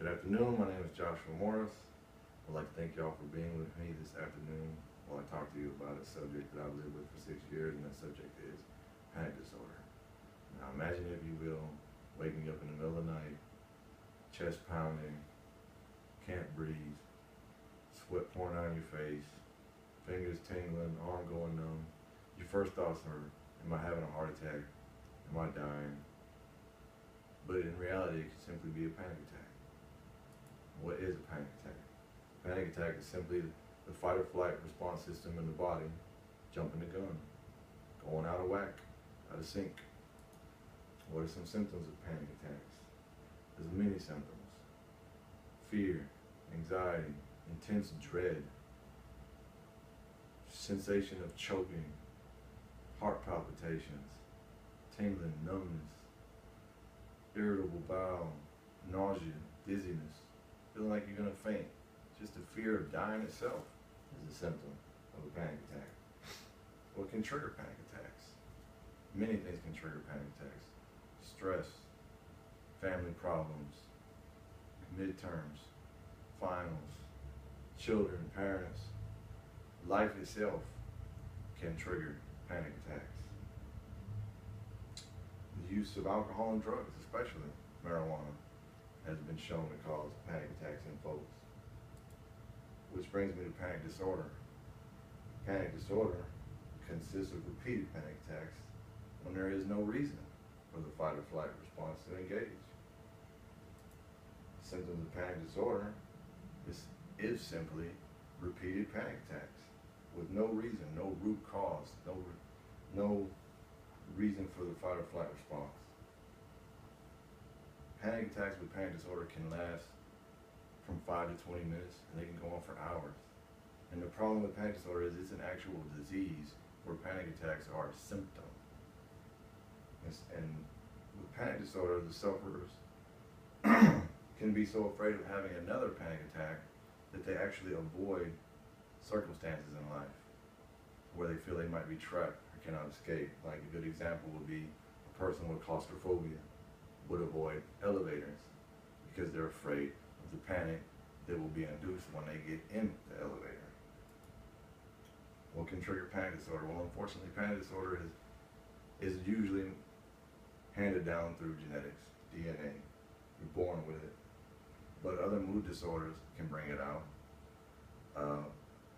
Good afternoon, my name is Joshua Morris. I'd like to thank y'all for being with me this afternoon while I talk to you about a subject that I've lived with for 6 years, and that subject is panic disorder. Now imagine, if you will, waking up in the middle of the night, chest pounding, can't breathe, sweat pouring out of your face, fingers tingling, arm going numb. Your first thoughts are, am I having a heart attack? Am I dying? But in reality, it could simply be a panic attack. What is a panic attack? Panic attack is simply the fight or flight response system in the body jumping the gun, going out of whack, out of sync. What are some symptoms of panic attacks? There's many symptoms. Fear, anxiety, intense dread, sensation of choking, heart palpitations, tingling numbness, irritable bowel, nausea, dizziness, feeling like you're gonna faint. Just the fear of dying itself is a symptom of a panic attack. What can trigger panic attacks? Many things can trigger panic attacks. Stress, family problems, midterms, finals, children, parents. Life itself can trigger panic attacks. The use of alcohol and drugs, especially marijuana, has been shown to cause panic attacks in folks. Which brings me to panic disorder. Panic disorder consists of repeated panic attacks when there is no reason for the fight or flight response to engage. Symptoms of panic disorder is simply repeated panic attacks with no reason, no root cause, no reason for the fight or flight response. Panic attacks with panic disorder can last from 5 to 20 minutes, and they can go on for hours. And the problem with panic disorder is it's an actual disease where panic attacks are a symptom. And with panic disorder, the sufferers can be so afraid of having another panic attack that they actually avoid circumstances in life where they feel they might be trapped or cannot escape. Like a good example would be a person with claustrophobia would avoid elevators because they're afraid of the panic that will be induced when they get in the elevator. What can trigger panic disorder? Well, unfortunately, panic disorder is usually handed down through genetics, DNA. You're born with it. But other mood disorders can bring it out.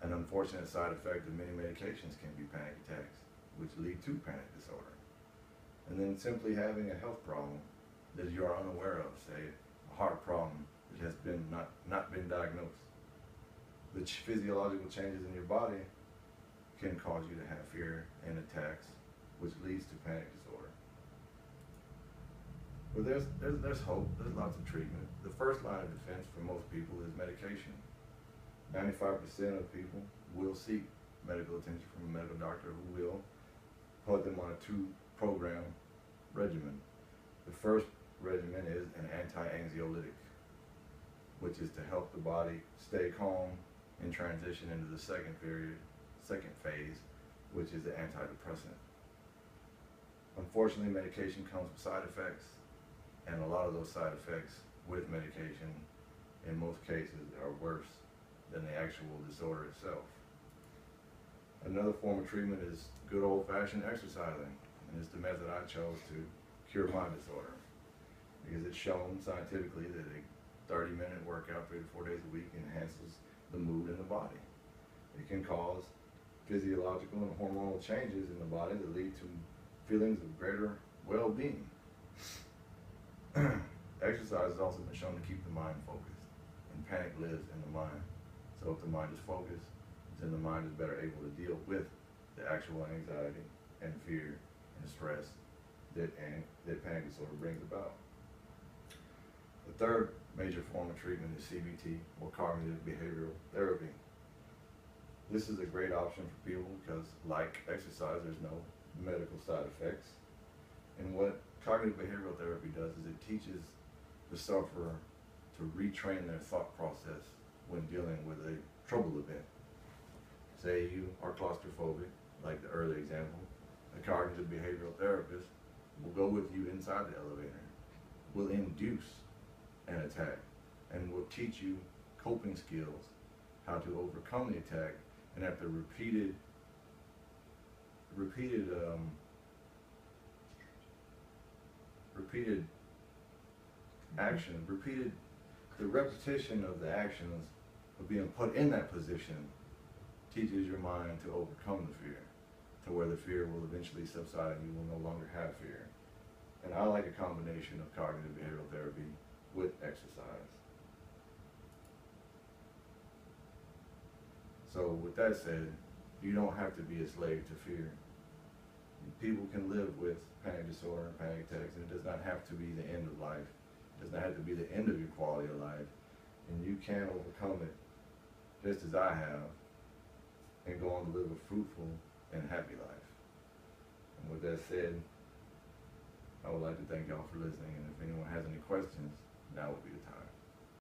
An unfortunate side effect of many medications can be panic attacks, which lead to panic disorder. And then simply having a health problem that you are unaware of, say a heart problem that has been not been diagnosed. The physiological changes in your body can cause you to have fear and attacks, which leads to panic disorder. But there's hope. There's lots of treatment. The first line of defense for most people is medication. 95% of people will seek medical attention from a medical doctor who will put them on a 2-program regimen. The first regimen is an anti-anxiolytic, which is to help the body stay calm and transition into the second phase, which is the antidepressant. Unfortunately, medication comes with side effects, and a lot of those side effects with medication, in most cases, are worse than the actual disorder itself. Another form of treatment is good old-fashioned exercising, and it's the method I chose to cure my disorder, because it's shown scientifically that a 30-minute workout 3 to 4 days a week enhances the mood in the body. It can cause physiological and hormonal changes in the body that lead to feelings of greater well-being. Exercise has also been shown to keep the mind focused, and panic lives in the mind. So if the mind is focused, then the mind is better able to deal with the actual anxiety and fear and stress that panic disorder brings about. The third major form of treatment is CBT, or cognitive behavioral therapy. This is a great option for people because, like exercise, there's no medical side effects. And what cognitive behavioral therapy does is it teaches the sufferer to retrain their thought process when dealing with a trouble event. Say you are claustrophobic, like the early example, a cognitive behavioral therapist will go with you inside the elevator, will induce an attack, and teach you coping skills, how to overcome the attack, and after repeated action, the repetition of the actions of being put in that position teaches your mind to overcome the fear, to where the fear will eventually subside and you will no longer have fear. And I like a combination of cognitive behavioral therapy with exercise. So with that said, you don't have to be a slave to fear. People can live with panic disorder and panic attacks, and it does not have to be the end of life. It does not have to be the end of your quality of life. And you can overcome it just as I have and go on to live a fruitful and happy life. And with that said, I would like to thank y'all for listening, and if anyone has any questions, now would be the time.